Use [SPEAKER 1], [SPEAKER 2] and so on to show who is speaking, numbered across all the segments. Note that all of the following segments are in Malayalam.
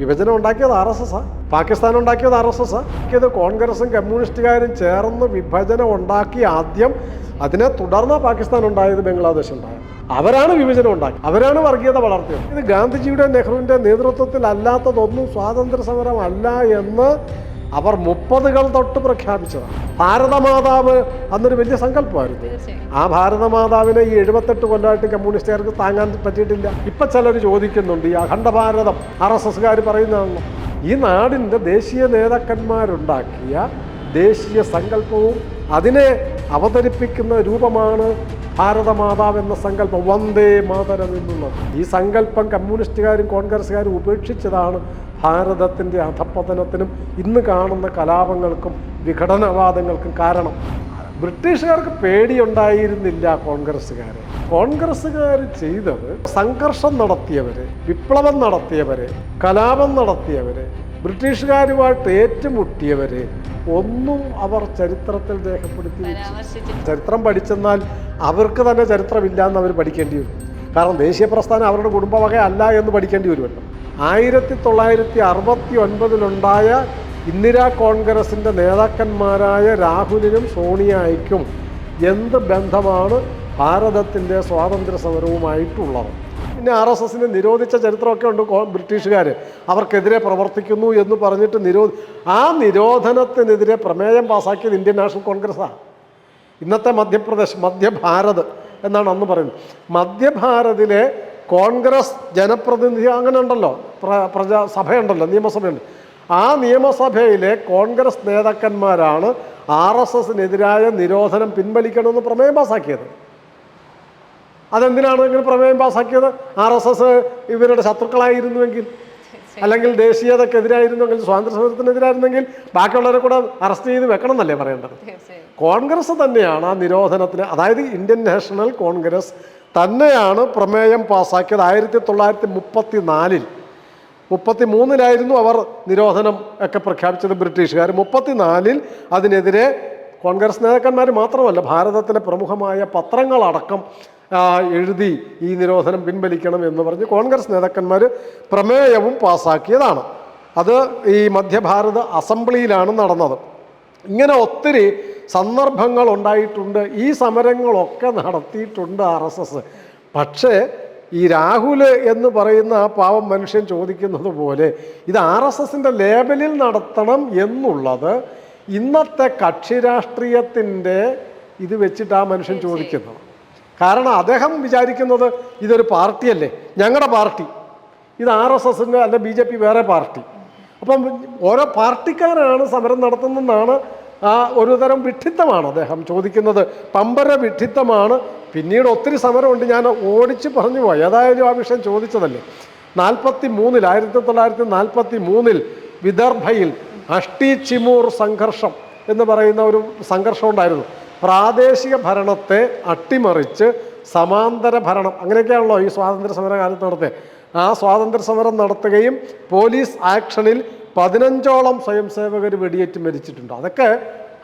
[SPEAKER 1] വിഭജനം ഉണ്ടാക്കിയത് RSS. പാകിസ്ഥാൻ ഉണ്ടാക്കിയത് RSS. ഇത് കോൺഗ്രസും കമ്മ്യൂണിസ്റ്റുകാരും ചേർന്ന് വിഭജനം ഉണ്ടാക്കി. ആദ്യം അതിനെ തുടർന്ന് പാകിസ്ഥാൻ ഉണ്ടായത്, ബംഗ്ലാദേശ് ഉണ്ടായത്. അവരാണ് വിഭജനം ഉണ്ടാക്കി, അവരാണ് വർഗീയത വളർത്തിയത്. ഇത് ഗാന്ധിജിയുടെ നെഹ്റുവിൻ്റെ നേതൃത്വത്തിൽ അല്ലാത്തതൊന്നും സ്വാതന്ത്ര്യ സമരമല്ല എന്ന് അവർ 30കൾ തൊട്ട് പ്രഖ്യാപിച്ചതാണ്. ഭാരതമാതാവ് അന്നൊരു വലിയ സങ്കല്പമായിരുന്നു. ആ ഭാരതമാതാവിനെ ഈ 78 കൊല്ലമായിട്ട് കമ്മ്യൂണിസ്റ്റുകാർക്ക് താങ്ങാൻ പറ്റിയിട്ടില്ല. ഇപ്പം ചിലർ ചോദിക്കുന്നുണ്ട്, ഈ അഖണ്ഡ ഭാരതം RSSകാർ പറയുന്നതാണല്ലോ. ഈ നാടിൻ്റെ ദേശീയ നേതാക്കന്മാരുണ്ടാക്കിയ ദേശീയ സങ്കല്പവും അതിനെ അവതരിപ്പിക്കുന്ന രൂപമാണ് ഭാരതമാതാവ് എന്ന സങ്കല്പം, വന്ദേ മാതരം എന്നുള്ളത്. ഈ സങ്കല്പം കമ്മ്യൂണിസ്റ്റുകാരും കോൺഗ്രസ്സുകാരും ഉപേക്ഷിച്ചതാണ് ഭാരതത്തിൻ്റെ അധപ്പതനത്തിനും ഇന്ന് കാണുന്ന കലാപങ്ങൾക്കും വിഘടനവാദങ്ങൾക്കും കാരണം. ബ്രിട്ടീഷുകാർക്ക് പേടിയുണ്ടായിരുന്നില്ല കോൺഗ്രസ്സുകാരെ. കോൺഗ്രസ്സുകാർ ചെയ്തത് സംഘർഷം നടത്തിയവരെ, വിപ്ലവം നടത്തിയവരെ, കലാപം നടത്തിയവരെ, ബ്രിട്ടീഷുകാരുമായിട്ട് ഏറ്റുമുട്ടിയവരെ ഒന്നും അവർ ചരിത്രത്തിൽ രേഖപ്പെടുത്തി. ചരിത്രം പഠിച്ചെന്നാൽ അവർക്ക് തന്നെ ചരിത്രമില്ല എന്ന് അവർ പഠിക്കേണ്ടി വരും. കാരണം ദേശീയ പ്രസ്ഥാനം അവരുടെ കുടുംബവക അല്ല എന്ന് പഠിക്കേണ്ടി വരുമല്ലോ. 1969 ഇന്ദിരാ കോൺഗ്രസിൻ്റെ നേതാക്കന്മാരായ രാഹുലിനും സോണിയായ്ക്കും എന്ത് ബന്ധമാണ് ഭാരതത്തിൻ്റെ സ്വാതന്ത്ര്യ സമരവുമായിട്ടുള്ളത്? പിന്നെ RSSനെ നിരോധിച്ച ചരിത്രമൊക്കെ ഉണ്ട്. ബ്രിട്ടീഷുകാർ അവർക്കെതിരെ പ്രവർത്തിക്കുന്നു എന്ന് പറഞ്ഞിട്ട് ആ നിരോധനത്തിനെതിരെ പ്രമേയം പാസ്സാക്കിയത് ഇന്ത്യൻ നാഷണൽ കോൺഗ്രസ്സാണ്. ഇന്നത്തെ മധ്യപ്രദേശ്, മധ്യഭാരത് എന്നാണ് അന്ന് പറയുന്നത്. മധ്യഭാരതിലെ കോൺഗ്രസ് ജനപ്രതിനിധി അങ്ങനെ ഉണ്ടല്ലോ, പ്രജാസഭയുണ്ടല്ലോ, നിയമസഭയുണ്ട്. ആ നിയമസഭയിലെ കോൺഗ്രസ് നേതാക്കന്മാരാണ് RSSനെതിരായ നിരോധനം പിൻവലിക്കണമെന്ന് പ്രമേയം പാസ്സാക്കിയത്. അതെന്തിനാണ് ഇങ്ങനെ പ്രമേയം പാസ്സാക്കിയത്? RSS ഇവരുടെ ശത്രുക്കളായിരുന്നുവെങ്കിൽ, അല്ലെങ്കിൽ ദേശീയതക്കെതിരായിരുന്നെങ്കിൽ, സ്വാതന്ത്ര്യ സമരത്തിനെതിരായിരുന്നെങ്കിൽ ബാക്കിയുള്ളവരെ കൂടെ അറസ്റ്റ് ചെയ്ത് വെക്കണം എന്നല്ലേ പറയേണ്ടത്? കോൺഗ്രസ് തന്നെയാണ് ആ നിരോധനത്തിന്, അതായത് ഇന്ത്യൻ നാഷണൽ കോൺഗ്രസ് തന്നെയാണ് പ്രമേയം പാസ്സാക്കിയത്. 1934 33 അവർ നിരോധനം ഒക്കെ പ്രഖ്യാപിച്ചത് ബ്രിട്ടീഷുകാർ. 34 അതിനെതിരെ കോൺഗ്രസ് നേതാക്കന്മാർ മാത്രമല്ല, ഭാരതത്തിലെ പ്രമുഖമായ പത്രങ്ങളടക്കം എഴുതി ഈ നിരോധനം പിൻവലിക്കണം എന്ന് പറഞ്ഞ് കോൺഗ്രസ് നേതാക്കന്മാർ പ്രമേയവും പാസ്സാക്കിയതാണ്. അത് ഈ മധ്യഭാരത അസംബ്ലിയിലാണ് നടന്നത്. ഇങ്ങനെ ഒത്തിരി സന്ദർഭങ്ങൾ ഉണ്ടായിട്ടുണ്ട്. ഈ സമരങ്ങളൊക്കെ നടത്തിയിട്ടുണ്ട് RSS. പക്ഷേ ഈ രാഹുൽ എന്ന് പറയുന്ന ആ പാവം മനുഷ്യൻ ചോദിക്കുന്നത് പോലെ ഇത് RSSൻ്റെ ലേബലിൽ നടത്തണം എന്നുള്ളത് ഇന്നത്തെ കക്ഷി രാഷ്ട്രീയത്തിൻ്റെ ഇത് വെച്ചിട്ട് ആ മനുഷ്യൻ ചോദിക്കുന്നത്. കാരണം അദ്ദേഹം വിചാരിക്കുന്നത് ഇതൊരു പാർട്ടിയല്ലേ, ഞങ്ങളുടെ പാർട്ടി, ഇത് RSSൻ്റെ അല്ല BJP വേറെ പാർട്ടി. അപ്പം ഓരോ പാർട്ടിക്കാരാണ് സമരം നടത്തുന്നതെന്നാണ് ഒരു തരം വിഡ്ഢിത്തമാണ് അദ്ദേഹം ചോദിക്കുന്നത്, പമ്പര വിഡ്ഢിത്തമാണ്. പിന്നീട് ഒത്തിരി സമരമുണ്ട്, ഞാൻ ഓടിച്ച് പറഞ്ഞു പോയി. ഏതായാലും ആ വിഷയം ചോദിച്ചതല്ലേ. 1943 വിദർഭയിൽ അഷ്ടി ചിമൂർ സംഘർഷം എന്ന് പറയുന്ന ഒരു സംഘർഷം ഉണ്ടായിരുന്നു. പ്രാദേശിക ഭരണത്തെ അട്ടിമറിച്ച് സമാന്തര ഭരണം, അങ്ങനെയൊക്കെയാണല്ലോ ഈ സ്വാതന്ത്ര്യ സമര കാലത്ത് നടത്തിയത്. ആ സ്വാതന്ത്ര്യ സമരം നടത്തുകയും പോലീസ് ആക്ഷനിൽ 15ഓളം സ്വയം സേവകർ വെടിയേറ്റ് മരിച്ചിട്ടുണ്ട്. അതൊക്കെ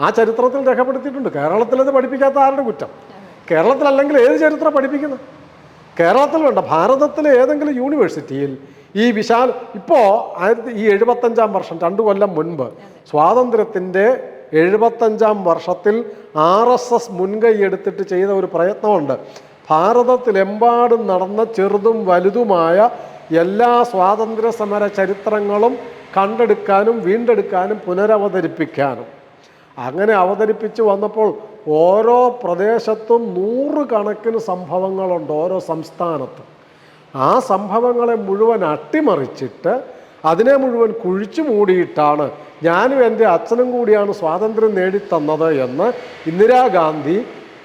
[SPEAKER 1] ആ ചരിത്രത്തിൽ രേഖപ്പെടുത്തിയിട്ടുണ്ട്. കേരളത്തിലത് പഠിപ്പിക്കാത്ത ആരുടെ കുറ്റം? കേരളത്തിലല്ലെങ്കിൽ ഏത് ചരിത്രം പഠിപ്പിക്കുന്നത്? കേരളത്തിൽ വേണ്ട, ഭാരതത്തിലെ ഏതെങ്കിലും യൂണിവേഴ്സിറ്റിയിൽ ഈ ഇപ്പോൾ 75-ാം വർഷം, 2 കൊല്ലം മുൻപ് സ്വാതന്ത്ര്യത്തിൻ്റെ 75-ാം വർഷത്തിൽ RSS മുൻകൈയെടുത്തിട്ട് ചെയ്ത ഒരു പ്രയത്നമുണ്ട്. ഭാരതത്തിലെമ്പാടും നടന്ന ചെറുതും വലുതുമായ എല്ലാ സ്വാതന്ത്ര്യ സമര ചരിത്രങ്ങളും കണ്ടെടുക്കാനും വീണ്ടെടുക്കാനും പുനരവതരിപ്പിക്കാനും. അങ്ങനെ അവതരിപ്പിച്ച് വന്നപ്പോൾ ഓരോ പ്രദേശത്തും 100 കണക്കിന് സംഭവങ്ങളുണ്ട് ഓരോ സംസ്ഥാനത്തും. ആ സംഭവങ്ങളെ മുഴുവൻ അട്ടിമറിച്ചിട്ട് അതിനെ മുഴുവൻ കുഴിച്ചു മൂടിയിട്ടാണ് ഞാനും എൻ്റെ അച്ഛനും കൂടിയാണ് സ്വാതന്ത്ര്യം നേടിത്തന്നത് എന്ന് ഇന്ദിരാഗാന്ധി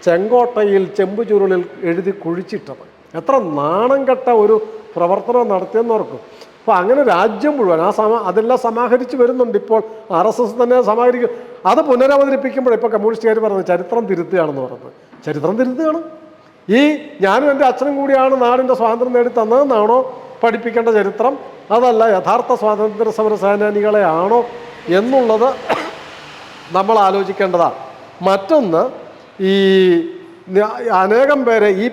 [SPEAKER 1] ചെങ്കോട്ടയിൽ ചെമ്പുചുരുളിൽ എഴുതി കുഴിച്ചിട്ടത്. എത്ര നാണം കെട്ട ഒരു പ്രവർത്തനം നടത്തിയെന്നോർക്കും. അപ്പോൾ അങ്ങനെ രാജ്യം മുഴുവൻ അതെല്ലാം സമാഹരിച്ച് വരുന്നുണ്ട്. ഇപ്പോൾ RSS തന്നെ സമാഹരിക്കും. അത് പുനരവതരിപ്പിക്കുമ്പോൾ ഇപ്പോൾ കമ്മ്യൂണിസ്റ്റുകാർ പറയുന്നത് ചരിത്രം തിരുത്തുകയാണെന്ന് പറയുന്നത്. ചരിത്രം തിരുത്തുകയാണ്. ഈ ഞാനും എൻ്റെ അച്ഛനും കൂടിയാണ് നാടിൻ്റെ സ്വാതന്ത്ര്യം നേടി തന്നതെന്നാണോ പഠിപ്പിക്കേണ്ട ചരിത്രം? അതല്ല യഥാർത്ഥ സ്വാതന്ത്ര്യ സമര സേനാനികളെ ആണോ എന്നുള്ളത് നമ്മൾ ആലോചിക്കേണ്ടതാണ്. മറ്റൊന്ന്, ഈ അനേകം പേരെ ഈ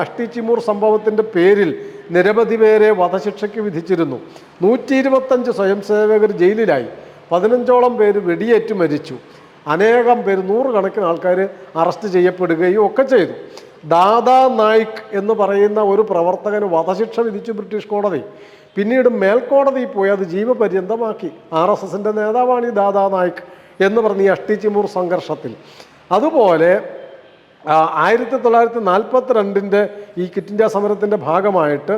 [SPEAKER 1] അഷ്ടി ചിമൂർ സംഭവത്തിൻ്റെ പേരിൽ നിരവധി പേരെ വധശിക്ഷയ്ക്ക് വിധിച്ചിരുന്നു. 125 സ്വയംസേവകർ ജയിലിലായി. 15ഓളം പേര് വെടിയേറ്റ് മരിച്ചു. അനേകം പേര്, നൂറുകണക്കിന് ആൾക്കാർ അറസ്റ്റ് ചെയ്യപ്പെടുകയും ഒക്കെ ചെയ്തു. ദാദാ നായിക് എന്ന് പറയുന്ന ഒരു പ്രവർത്തകന് വധശിക്ഷ വിധിച്ചു ബ്രിട്ടീഷ് കോടതി. പിന്നീട് മേൽക്കോടതിയിൽ പോയി അത് ജീവപര്യന്തമാക്കി. RSSൻ്റെ നേതാവാണ് ഈ ദാദാ നായിക് എന്ന് പറഞ്ഞ ഈ അഷ്ടി ചിമൂർ സംഘർഷത്തിൽ. അതുപോലെ 1942 ഈ ക്വിറ്റ് ഇന്ത്യ സമരത്തിൻ്റെ ഭാഗമായിട്ട്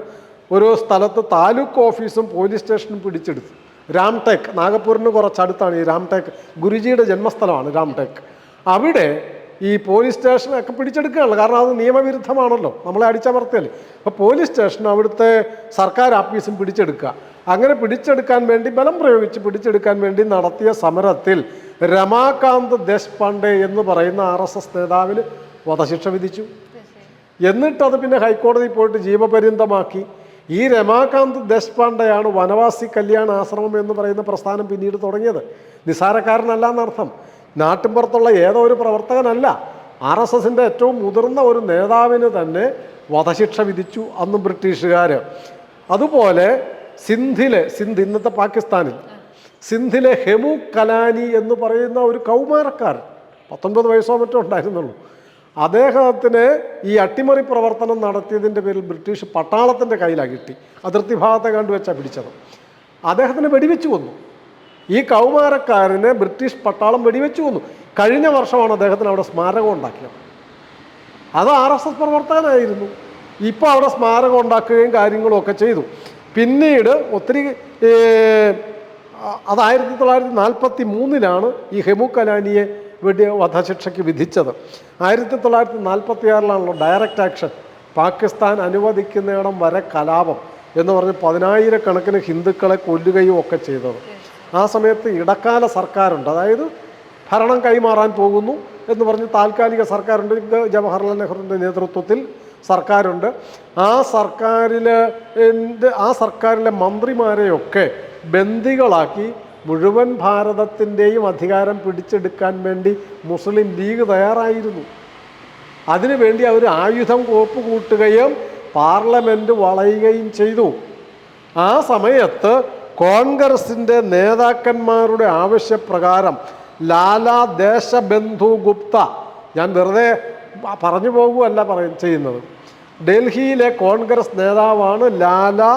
[SPEAKER 1] ഒരു സ്ഥലത്ത് താലൂക്ക് ഓഫീസും പോലീസ് സ്റ്റേഷനും പിടിച്ചെടുത്തു. രാംടെക്, നാഗപ്പൂരിന് കുറച്ചടുത്താണ് ഈ രാംടെക്, ഗുരുജിയുടെ ജന്മസ്ഥലമാണ് രാംടെക്. അവിടെ ഈ പോലീസ് സ്റ്റേഷനൊക്കെ പിടിച്ചെടുക്കുകയാണ്. കാരണം അത് നിയമവിരുദ്ധമാണല്ലോ, നമ്മളെ അടിച്ചമർത്തിയല്ലേ. അപ്പോൾ പോലീസ് സ്റ്റേഷനും അവിടുത്തെ സർക്കാർ ഓഫീസും പിടിച്ചെടുക്കുക. അങ്ങനെ പിടിച്ചെടുക്കാൻ വേണ്ടി, ബലം പ്രയോഗിച്ച് പിടിച്ചെടുക്കാൻ വേണ്ടി നടത്തിയ സമരത്തിൽ രമാകാന്ത് ദേശ്പാണ്ഡെ എന്ന് പറയുന്ന RSS നേതാവിന് വധശിക്ഷ വിധിച്ചു. എന്നിട്ടത് പിന്നെ ഹൈക്കോടതിയിൽ പോയിട്ട് ജീവപര്യന്തമാക്കി. ഈ രമാകാന്ത് ദേശ്പാണ്ഡെയാണ് വനവാസി കല്യാണ ആശ്രമം എന്ന് പറയുന്ന പ്രസ്ഥാനം പിന്നീട് തുടങ്ങിയത്. നിസ്സാരക്കാരനല്ല എന്നർത്ഥം, നാട്ടിൻപുറത്തുള്ള ഏതോ ഒരു പ്രവർത്തകനല്ല, RSSൻ്റെ ഏറ്റവും മുതിർന്ന ഒരു നേതാവിന് തന്നെ വധശിക്ഷ വിധിച്ചു അന്ന് ബ്രിട്ടീഷുകാർ. അതുപോലെ സിന്ധ് ഇന്നത്തെ പാകിസ്ഥാനിൽ സിന്ധിലെ ഹെമു കലാനി എന്ന് പറയുന്ന ഒരു കൗമാരക്കാരൻ, 19 വയസ്സോ മറ്റോ ഉണ്ടായിരുന്നുള്ളൂ. അദ്ദേഹത്തിന് ഈ അട്ടിമറി പ്രവർത്തനം നടത്തിയതിൻ്റെ പേരിൽ ബ്രിട്ടീഷ് പട്ടാളത്തിൻ്റെ കയ്യിലാണ് കിട്ടി. അതിർത്തി ഭാഗത്തെ കണ്ടുവച്ചാണ് പിടിച്ചത്. അദ്ദേഹത്തിന് വെടിവെച്ച് കൊന്നു. ഈ കൗമാരക്കാരനെ ബ്രിട്ടീഷ് പട്ടാളം വെടിവെച്ച് കൊന്നു. കഴിഞ്ഞ വർഷമാണ് അദ്ദേഹത്തിന് അവിടെ സ്മാരകം ഉണ്ടാക്കിയത്. അത് RSS പ്രവർത്തകനായിരുന്നു. ഇപ്പോൾ അവിടെ സ്മാരകം ഉണ്ടാക്കുകയും കാര്യങ്ങളും ഒക്കെ ചെയ്തു. പിന്നീട് ഒത്തിരി അത് 1943 ഈ ഹെമു കലാനിയെ വധശിക്ഷയ്ക്ക് വിധിച്ചത്. 1946 ഡയറക്റ്റ് ആക്ഷൻ, പാകിസ്ഥാൻ അനുവദിക്കുന്നിടം വരെ കലാപം എന്ന് പറഞ്ഞ് 10,000 ഹിന്ദുക്കളെ കൊല്ലുകയും ഒക്കെ ചെയ്തത്. ആ സമയത്ത് ഇടക്കാല സർക്കാരുണ്ട്, അതായത് ഭരണം കൈമാറാൻ പോകുന്നു എന്ന് പറഞ്ഞ് താൽക്കാലിക സർക്കാരുണ്ട്. ജവഹർലാൽ നെഹ്റുവിൻ്റെ നേതൃത്വത്തിൽ സർക്കാരുണ്ട്. ആ സർക്കാരിലെ മന്ത്രിമാരെയൊക്കെ ബന്ദികളാക്കി മുഴുവൻ ഭാരതത്തിൻ്റെയും അധികാരം പിടിച്ചെടുക്കാൻ വേണ്ടി മുസ്ലിം ലീഗ് തയ്യാറായിരുന്നു. അതിനുവേണ്ടി അവർ ആയുധം കോപ്പുകൂട്ടുകയും പാർലമെൻറ്റ് വളയുകയും ചെയ്തു. ആ സമയത്ത് കോൺഗ്രസിൻ്റെ നേതാക്കന്മാരുടെ ആവശ്യപ്രകാരം ലാലാ ദേശബന്ധു ഗുപ്ത, ഞാൻ വെറുതെ പറഞ്ഞു പോകുകയല്ല ചെയ്യുന്നത്, ഡൽഹിയിലെ കോൺഗ്രസ് നേതാവാണ് ലാലാ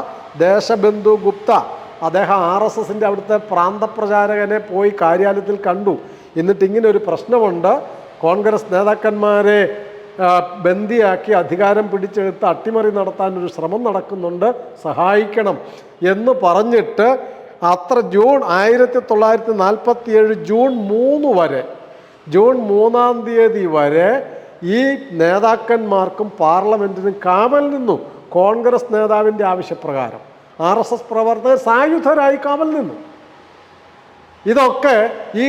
[SPEAKER 1] ദേശബന്ധു ഗുപ്ത. അദ്ദേഹം RSSൻ്റെ അവിടുത്തെ പ്രാന്തപ്രചാരകനെ പോയി കാര്യാലയത്തിൽ കണ്ടു. എന്നിട്ട് ഇങ്ങനെ ഒരു പ്രശ്നമുണ്ട്, കോൺഗ്രസ് നേതാക്കന്മാരെ ബന്ദിയാക്കി അധികാരം പിടിച്ചെടുത്ത് അട്ടിമറി നടത്താനൊരു ശ്രമം നടക്കുന്നുണ്ട്, സഹായിക്കണം എന്ന് പറഞ്ഞിട്ട് ജൂൺ 1947 ജൂൺ 3-ാം തീയതി വരെ ഈ നേതാക്കന്മാർക്കും പാർലമെൻറ്റിനും കാവൽ നിന്നു. കോൺഗ്രസ് നേതാവിൻ്റെ ആവശ്യപ്രകാരം RSS പ്രവർത്തകർ സായുധരായി കാവൽ നിന്നു. ഇതൊക്കെ ഈ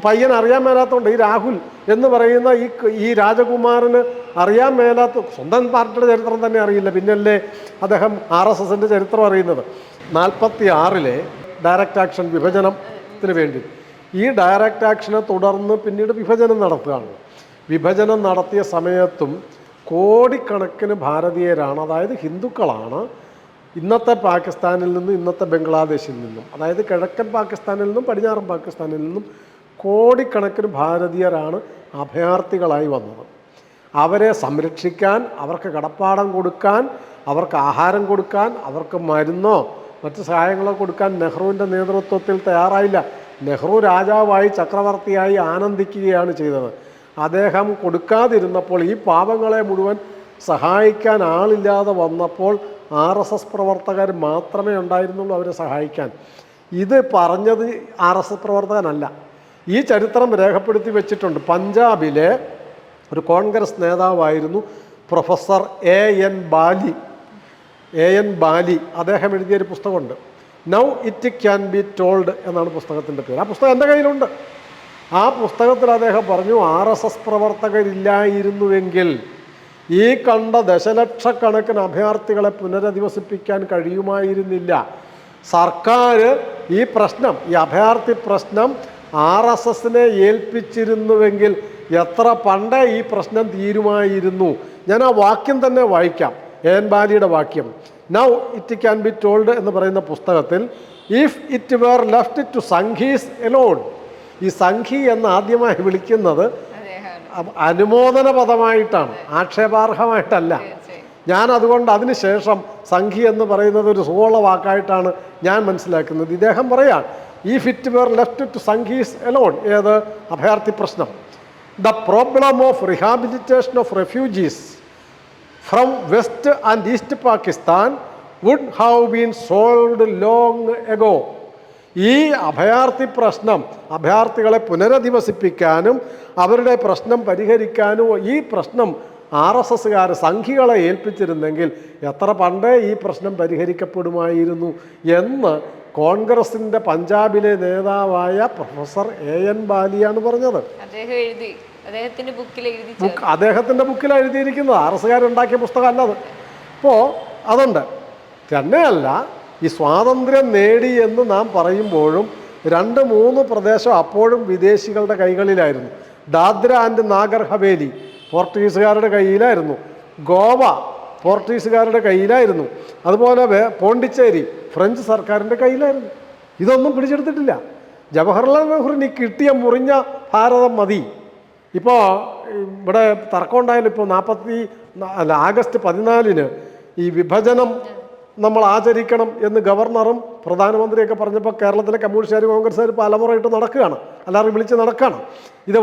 [SPEAKER 1] പയ്യൻ അറിയാൻ മേലാത്തതുകൊണ്ട്, ഈ രാഹുൽ എന്ന് പറയുന്ന ഈ രാജകുമാരന് അറിയാൻ മേലാത്ത, സ്വന്തം പാർട്ടിയുടെ ചരിത്രം തന്നെ അറിയില്ല, പിന്നല്ലേ അദ്ദേഹം RSSൻ്റെ ചരിത്രം അറിയുന്നത്. 46 ഡയറക്റ്റ് ആക്ഷൻ വിഭജനത്തിന് വേണ്ടി, ഈ ഡയറക്റ്റ് ആക്ഷനെ തുടർന്ന് പിന്നീട് വിഭജനം നടത്തുകയാണ്. വിഭജനം നടത്തിയ സമയത്തും കോടിക്കണക്കിന് ഭാരതീയരാണ്, അതായത് ഹിന്ദുക്കളാണ്, ഇന്നത്തെ പാകിസ്ഥാനിൽ നിന്നും ഇന്നത്തെ ബംഗ്ലാദേശിൽ നിന്നും, അതായത് കിഴക്കൻ പാകിസ്ഥാനിൽ നിന്നും പടിഞ്ഞാറൻ പാകിസ്ഥാനിൽ നിന്നും കോടിക്കണക്കിന് ഭാരതീയരാണ് അഭയാർത്ഥികളായി വന്നത്. അവരെ സംരക്ഷിക്കാൻ, അവർക്ക് കടപ്പാടം കൊടുക്കാൻ, അവർക്ക് ആഹാരം കൊടുക്കാൻ, അവർക്ക് മരുന്നോ മറ്റ് സഹായങ്ങളോ കൊടുക്കാൻ നെഹ്റുവിൻ്റെ നേതൃത്വത്തിൽ തയ്യാറായില്ല. നെഹ്റു രാജാവായി ചക്രവർത്തിയായി ആനന്ദിക്കുകയാണ് ചെയ്തത്. അദ്ദേഹം കൊടുക്കാതിരുന്നപ്പോൾ, ഈ പാവങ്ങളെ മുഴുവൻ സഹായിക്കാൻ ആളില്ലാതെ വന്നപ്പോൾ RSS പ്രവർത്തകർ മാത്രമേ ഉണ്ടായിരുന്നുള്ളൂ അവരെ സഹായിക്കാൻ. ഇത് പറഞ്ഞത് RSS പ്രവർത്തകനല്ല, ഈ ചരിത്രം രേഖപ്പെടുത്തി വെച്ചിട്ടുണ്ട്. പഞ്ചാബിലെ ഒരു കോൺഗ്രസ് നേതാവായിരുന്നു പ്രൊഫസർ A.N. ബാലി. അദ്ദേഹം എഴുതിയൊരു പുസ്തകമുണ്ട്, now it can be told എന്നാണ് പുസ്തകത്തിൻ്റെ പേര്. ആ പുസ്തകം എൻ്റെ കയ്യിലുണ്ട്. ആ പുസ്തകത്തിൽ അദ്ദേഹം പറഞ്ഞു, RSS പ്രവർത്തകരില്ലായിരുന്നുവെങ്കിൽ ഈ കണ്ട ദശലക്ഷക്കണക്കിന് അഭയാർത്ഥികളെ പുനരധിവസിപ്പിക്കാൻ കഴിയുമായിരുന്നില്ല. സർക്കാർ ഈ പ്രശ്നം, ഈ അഭയാർത്ഥി പ്രശ്നം RSSനെ ഏൽപ്പിച്ചിരുന്നുവെങ്കിൽ എത്ര പണ്ടേ ഈ പ്രശ്നം തീരുമായിരുന്നു. ഞാൻ ആ വാക്യം തന്നെ വായിക്കാം, A.N. ബാലിയുടെ വാക്യം. Now it can be told എന്ന് പറയുന്ന പുസ്തകത്തിൽ if it were left to Sanghis alone, ഈ സംഘി എന്ന് ആദ്യമായി വിളിക്കുന്നത് അനുമോദന പദമായിട്ടാണ്, ആക്ഷേപാർഹമായിട്ടല്ല. ഞാൻ അതുകൊണ്ട് അതിനുശേഷം സംഘി എന്ന് പറയുന്നത് ഒരു സുഖമുള്ള വാക്കായിട്ടാണ് ഞാൻ മനസ്സിലാക്കുന്നത്. ഇദ്ദേഹം പറയാം if it were left to Sanghis alone, ഏത് അഭയാർത്ഥി പ്രശ്നം, the problem of rehabilitation of refugees from West and East Pakistan would have been solved long ago. ഈ അഭയാർത്ഥി പ്രശ്നം, അഭയാർത്ഥികളെ പുനരധിവസിപ്പിക്കാനും അവരുടെ പ്രശ്നം പരിഹരിക്കാനും ഈ പ്രശ്നം RSSകാർ സംഘികളെ ഏൽപ്പിച്ചിരുന്നെങ്കിൽ എത്ര പണ്ടേ ഈ പ്രശ്നം പരിഹരിക്കപ്പെടുമായിരുന്നു എന്ന് കോൺഗ്രസിൻ്റെ പഞ്ചാബിലെ നേതാവായ പ്രൊഫസർ AN ബാലിയാണ് പറഞ്ഞത്. അദ്ദേഹത്തിൻ്റെ ബുക്കിൽ എഴുതിയിരിക്കുന്നത്, RSSകാരുണ്ടാക്കിയ പുസ്തകമല്ല അത്. അപ്പോൾ അതുണ്ട്. തന്നെയല്ല, ഈ സ്വാതന്ത്ര്യം നേടി എന്ന് നാം പറയുമ്പോഴും 2-3 പ്രദേശം അപ്പോഴും വിദേശികളുടെ കൈകളിലായിരുന്നു. ദാദ്ര ആൻഡ് നാഗർ ഹവേലി പോർട്ടുഗീസുകാരുടെ കയ്യിലായിരുന്നു, ഗോവ പോർട്ടുഗീസുകാരുടെ കയ്യിലായിരുന്നു, അതുപോലെ പോണ്ടിച്ചേരി ഫ്രഞ്ച് സർക്കാരിൻ്റെ കയ്യിലായിരുന്നു. ഇതൊന്നും പിടിച്ചെടുത്തിട്ടില്ല. ജവഹർലാൽ നെഹ്റുവിന് കിട്ടിയ മുറിഞ്ഞ ഭാരതം മതി. ഇപ്പോൾ ഇവിടെ തർക്കം ഉണ്ടായാലും ഇപ്പോൾ ആഗസ്റ്റ് 14 ഈ വിഭജനം നമ്മൾ ആചരിക്കണം എന്ന് ഗവർണറും പ്രധാനമന്ത്രിയൊക്കെ പറഞ്ഞപ്പോൾ കേരളത്തിലെ കമ്മ്യൂണിസ്റ്റുകാർ കോൺഗ്രസ്സുകാർ പലമുറയിട്ട് നടക്കുകയാണ്, എല്ലാവരും വിളിച്ച് നടക്കുകയാണ്. ഇത്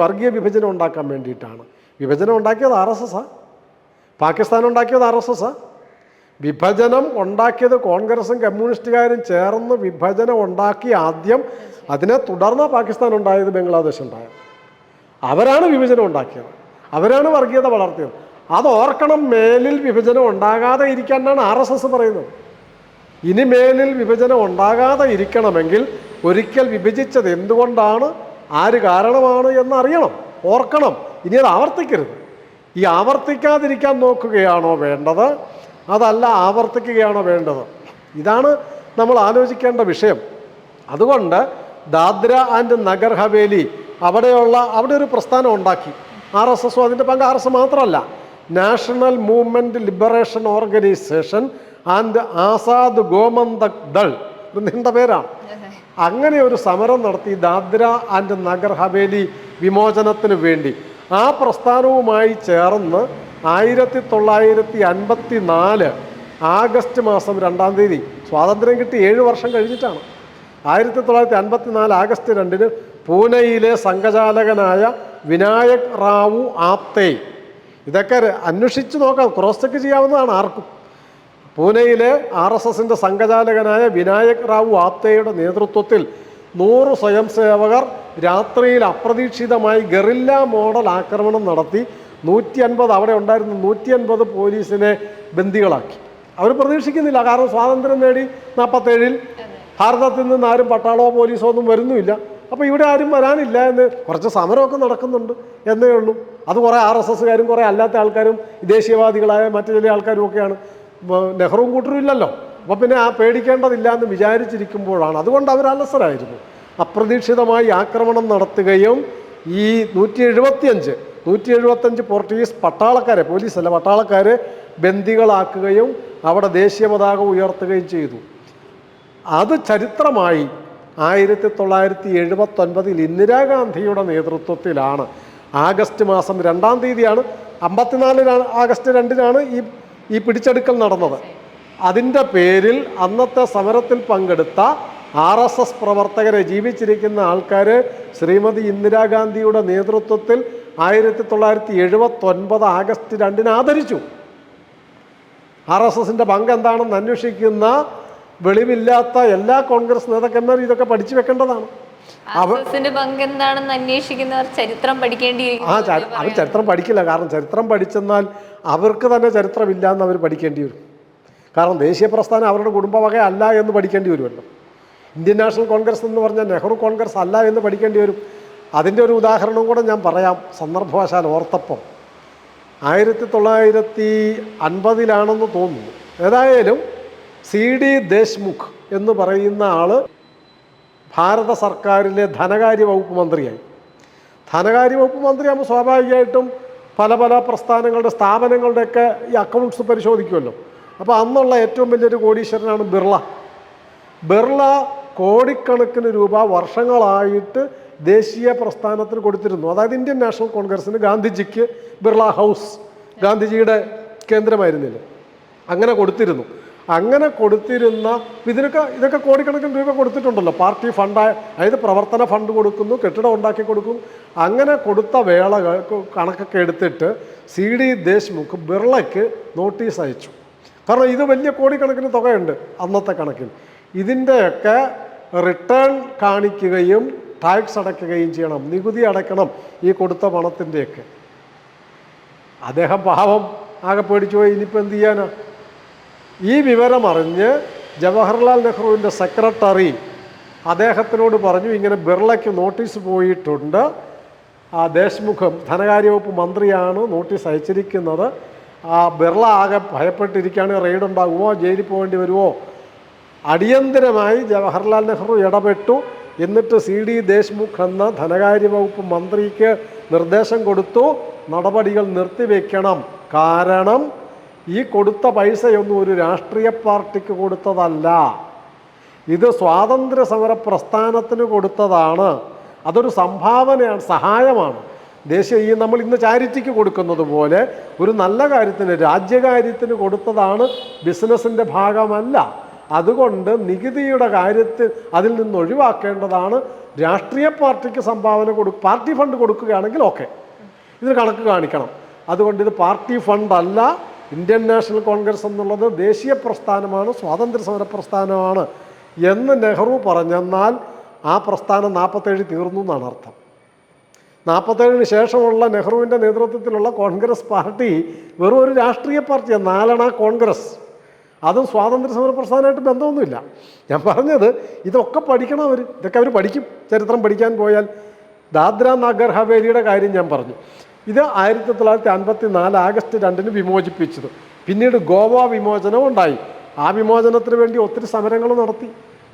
[SPEAKER 1] വർഗീയ വിഭജനം ഉണ്ടാക്കാൻ വേണ്ടിയിട്ടാണ്. വിഭജനം ഉണ്ടാക്കിയത് RSSാണ്, പാകിസ്ഥാൻ ഉണ്ടാക്കിയത് RSSാണ്. വിഭജനം ഉണ്ടാക്കിയത് കോൺഗ്രസും കമ്മ്യൂണിസ്റ്റുകാരും ചേർന്ന് വിഭജനം ഉണ്ടാക്കി ആദ്യം. അതിനെ തുടർന്ന് പാകിസ്ഥാൻ ഉണ്ടായത്, ബംഗ്ലാദേശ് ഉണ്ടായത്. അവരാണ് വിഭജനം ഉണ്ടാക്കിയത്, അവരാണ് വർഗീയത വളർത്തിയത്. അത് ഓർക്കണം. മേലിൽ വിഭജനം ഉണ്ടാകാതെ ഇരിക്കാനാണ് RSS പറയുന്നത്. ഇനി മേലിൽ വിഭജനം ഉണ്ടാകാതെ ഇരിക്കണമെങ്കിൽ ഒരിക്കൽ വിഭജിച്ചത് എന്തുകൊണ്ടാണ്, ആര് കാരണമാണ് എന്നറിയണം, ഓർക്കണം. ഇനി അത് ആവർത്തിക്കരുത്. ഈ ആവർത്തിക്കാതിരിക്കാൻ നോക്കുകയാണോ വേണ്ടത്, അതല്ല ആവർത്തിക്കുകയാണോ വേണ്ടത്? ഇതാണ് നമ്മൾ ആലോചിക്കേണ്ട വിഷയം. അതുകൊണ്ട് ദാദ്ര ആൻഡ് നഗർ ഹവേലി അവിടെ ഒരു പ്രസ്ഥാനം ഉണ്ടാക്കി RSSും. അതിൻ്റെ പങ്ക് RSS മാത്രമല്ല, national movement liberation organisation and Azad Gomantak Dal, ഇത് നീണ്ട പേരാണ്. അങ്ങനെ ഒരു സമരം നടത്തി ദാദ്ര ആൻഡ് നഗർ ഹവേലി വിമോചനത്തിന് വേണ്ടി. ആ പ്രസ്ഥാനവുമായി ചേർന്ന് 1954 ആഗസ്റ്റ് മാസം 2-ാം തീയതി, സ്വാതന്ത്ര്യം കിട്ടി 7 വർഷം കഴിഞ്ഞിട്ടാണ്, 1954 ആഗസ്റ്റ് 2-ന് പൂനെയിലെ സംഘചാലകനായ വിനായക് റാവു ആപ്തേ, ഇതൊക്കെ അന്വേഷിച്ച് നോക്കാം, ക്രോസ് ചെക്ക് ചെയ്യാവുന്നതാണ് ആർക്കും. പൂനെയിലെ RSSൻ്റെ സംഘചാലകനായ വിനായക് റാവു ആപ്തേയുടെ നേതൃത്വത്തിൽ 100 സ്വയംസേവകർ രാത്രിയിൽ അപ്രതീക്ഷിതമായി ഗറില്ല മോഡൽ ആക്രമണം നടത്തി 150 അവിടെ ഉണ്ടായിരുന്ന 150 പോലീസിനെ ബന്ദികളാക്കി. അവർ പ്രതീക്ഷിക്കുന്നില്ല, കാരണം സ്വാതന്ത്ര്യം നേടി 47-ൽ ഭാരതത്തിൽ നിന്ന് ആരും പട്ടാളമോ പോലീസോ ഒന്നും വരുന്നുമില്ല. അപ്പോൾ ഇവിടെ ആരും വരാനില്ല എന്ന്, കുറച്ച് സമരമൊക്കെ നടക്കുന്നുണ്ട് എന്നേ ഉള്ളൂ. അത് കുറേ RSSകാരും കുറേ അല്ലാത്ത ആൾക്കാരും ദേശീയവാദികളായ മറ്റു ചില ആൾക്കാരും ഒക്കെയാണ്. നെഹ്റുവും കൂട്ടരും ഇല്ലല്ലോ, അപ്പോൾ പിന്നെ പേടിക്കേണ്ടതില്ല എന്ന് വിചാരിച്ചിരിക്കുമ്പോഴാണ്. അതുകൊണ്ട് അവർ അലസരായിരുന്നു. അപ്രതീക്ഷിതമായി ആക്രമണം നടത്തുകയും ഈ 175 പോർട്ടുഗീസ് പട്ടാളക്കാരെ, പോലീസല്ല പട്ടാളക്കാരെ ബന്ദികളാക്കുകയും അവിടെ ദേശീയ പതാക ഉയർത്തുകയും ചെയ്തു. അത് ചരിത്രമായി 1979 ഇന്ദിരാഗാന്ധിയുടെ നേതൃത്വത്തിലാണ്, ആഗസ്റ്റ് മാസം 2-ാം തീയതിയാണ്, 54 ആഗസ്റ്റ് 2-നാണ് ഈ പിടിച്ചെടുക്കൽ നടന്നത്. അതിൻ്റെ പേരിൽ അന്നത്തെ സമരത്തിൽ പങ്കെടുത്ത RSS പ്രവർത്തകരെ, ജീവിച്ചിരിക്കുന്ന ആൾക്കാർ ശ്രീമതി ഇന്ദിരാഗാന്ധിയുടെ നേതൃത്വത്തിൽ 1979 ആഗസ്റ്റ് 2-ന് ആദരിച്ചു. RSSൻ്റെ പങ്ക് എന്താണെന്ന് അന്വേഷിക്കുന്ന വെളിവില്ലാത്ത എല്ലാ കോൺഗ്രസ് നേതാക്കന്മാരും ഇതൊക്കെ പഠിച്ചു വെക്കേണ്ടതാണ്.
[SPEAKER 2] പങ്ക് എന്താണെന്ന് അന്വേഷിക്കുന്നവർ ചരിത്രം പഠിക്കേണ്ടിയിരിക്കും.
[SPEAKER 1] അവർ ചരിത്രം പഠിക്കില്ല, കാരണം ചരിത്രം പഠിച്ചെന്നാൽ അവർക്ക് തന്നെ ചരിത്രമില്ല എന്ന് അവർ പഠിക്കേണ്ടി വരും. കാരണം ദേശീയ പ്രസ്ഥാനം അവരുടെ കുടുംബവക അല്ല എന്ന് പഠിക്കേണ്ടി വരുമല്ലോ. ഇന്ത്യൻ നാഷണൽ കോൺഗ്രസ് എന്ന് പറഞ്ഞാൽ നെഹ്റു കോൺഗ്രസ് അല്ല എന്ന് പഠിക്കേണ്ടി വരും. അതിൻ്റെ ഒരു ഉദാഹരണം കൂടെ ഞാൻ പറയാം, സന്ദർഭവശാൽ ഓർത്തപ്പം. 1950-ലാണെന്ന് തോന്നുന്നു. ഏതായാലും CD ദേശ്മുഖ് എന്ന് പറയുന്ന ആൾ ഭാരത സർക്കാരിലെ ധനകാര്യ വകുപ്പ് മന്ത്രിയായി. ധനകാര്യ വകുപ്പ് മന്ത്രിയാകുമ്പോൾ സ്വാഭാവികമായിട്ടും പല പ്രസ്ഥാനങ്ങളുടെ സ്ഥാപനങ്ങളുടെയൊക്കെ ഈ അക്കൗണ്ട്സ് പരിശോധിക്കുമല്ലോ. അപ്പോൾ അന്നുള്ള ഏറ്റവും വലിയൊരു കോടീശ്വരനാണ് ബിർള. ബിർള കോടിക്കണക്കിന് രൂപ വർഷങ്ങളായിട്ട് ദേശീയ പ്രസ്ഥാനത്തിന് കൊടുത്തിരുന്നു. അതായത് ഇന്ത്യൻ നാഷണൽ കോൺഗ്രസിന്, ഗാന്ധിജിക്ക് ബിർള ഹൗസ് ഗാന്ധിജിയുടെ കേന്ദ്രമായിരുന്നില്ല, അങ്ങനെ കൊടുത്തിരുന്നു. അങ്ങനെ കൊടുത്തിരുന്ന ഇതൊക്കെ കോടിക്കണക്കിന് രൂപ കൊടുത്തിട്ടുണ്ടല്ലോ. പാർട്ടി ഫണ്ടായ, അതായത് പ്രവർത്തന ഫണ്ട് കൊടുക്കുന്നു, കെട്ടിടം ഉണ്ടാക്കി കൊടുക്കുന്നു. അങ്ങനെ കൊടുത്ത കണക്കൊക്കെ എടുത്തിട്ട് CD ദേശ്മുഖ് ബിർളയ്ക്ക് നോട്ടീസ് അയച്ചു. കാരണം ഇത് വലിയ കോടിക്കണക്കിന് തുകയുണ്ട് അന്നത്തെ കണക്കിൽ. ഇതിൻ്റെയൊക്കെ റിട്ടേൺ കാണിക്കുകയും ടാക്സ് അടയ്ക്കുകയും ചെയ്യണം, നികുതി അടയ്ക്കണം ഈ കൊടുത്ത പണത്തിൻ്റെയൊക്കെ. അദ്ദേഹം പാവം ആകെ പേടിച്ചു പോയി. ഇനിയിപ്പോൾ എന്ത് ചെയ്യാനാ? ഈ വിവരം അറിഞ്ഞ് ജവഹർലാൽ നെഹ്റുവിൻ്റെ സെക്രട്ടറി അദ്ദേഹത്തിനോട് പറഞ്ഞു, ഇങ്ങനെ ബിർളയ്ക്ക് നോട്ടീസ് പോയിട്ടുണ്ട്, ആ ദേശ്മുഖ് ധനകാര്യ വകുപ്പ് മന്ത്രിയാണ് നോട്ടീസ് അയച്ചിരിക്കുന്നത്, ആ ബിർള ആകെ ഭയപ്പെട്ടിരിക്കുകയാണ്, റെയ്ഡ് ഉണ്ടാകുമോ, ജയിലിൽ പോകേണ്ടി വരുമോ. അടിയന്തരമായി ജവഹർലാൽ നെഹ്റു ഇടപെട്ടു. എന്നിട്ട് CD ദേശ്മുഖ് എന്ന ധനകാര്യ വകുപ്പ് മന്ത്രിക്ക് നിർദ്ദേശം കൊടുത്തു, നടപടികൾ നിർത്തിവെക്കണം. കാരണം ഈ കൊടുത്ത പൈസയൊന്നും ഒരു രാഷ്ട്രീയ പാർട്ടിക്ക് കൊടുത്തതല്ല, ഇത് സ്വാതന്ത്ര്യ സമര പ്രസ്ഥാനത്തിന് കൊടുത്തതാണ്. അതൊരു സംഭാവനയാണ്, സഹായമാണ്. ഈ നമ്മൾ ഇന്ന് ചാരിറ്റിക്ക് കൊടുക്കുന്നത് പോലെ ഒരു നല്ല കാര്യത്തിന്, രാജ്യകാര്യത്തിന് കൊടുത്തതാണ്, ബിസിനസ്സിൻ്റെ ഭാഗമല്ല. അതുകൊണ്ട് നികുതിയുടെ കാര്യത്തിൽ അതിൽ നിന്ന് ഒഴിവാക്കേണ്ടതാണ്. രാഷ്ട്രീയ പാർട്ടിക്ക് സംഭാവന പാർട്ടി ഫണ്ട് കൊടുക്കുകയാണെങ്കിൽ ഓക്കെ, ഇതിന് കണക്ക് കാണിക്കണം. അതുകൊണ്ട് ഇത് പാർട്ടി ഫണ്ടല്ല, ഇന്ത്യൻ നാഷണൽ കോൺഗ്രസ് എന്നുള്ളത് ദേശീയ പ്രസ്ഥാനമാണ്, സ്വാതന്ത്ര്യ സമര പ്രസ്ഥാനമാണ് എന്ന് നെഹ്റു പറഞ്ഞെന്നാൽ ആ പ്രസ്ഥാനം 47 തീർന്നു എന്നാണ് അർത്ഥം. 47 ശേഷമുള്ള നെഹ്റുവിൻ്റെ നേതൃത്വത്തിലുള്ള കോൺഗ്രസ് പാർട്ടി വെറും ഒരു രാഷ്ട്രീയ പാർട്ടിയാണ്, 4 കോൺഗ്രസ്. അതും സ്വാതന്ത്ര്യ സമര പ്രസ്ഥാനമായിട്ട് ബന്ധമൊന്നുമില്ല. ഞാൻ പറഞ്ഞത് ഇതൊക്കെ പഠിക്കണം അവർ, ഇതൊക്കെ അവർ പഠിക്കും. ചരിത്രം പഠിക്കാൻ പോയാൽ ദാദ്ര നഗർ ഹവേലിയുടെ കാര്യം ഞാൻ പറഞ്ഞു. ഇത് 1954 ആഗസ്റ്റ് 2 വിമോചിപ്പിച്ചത്. പിന്നീട് ഗോവ വിമോചനം ഉണ്ടായി. ആ വിമോചനത്തിന് വേണ്ടി ഒത്തിരി സമരങ്ങൾ നടത്തി,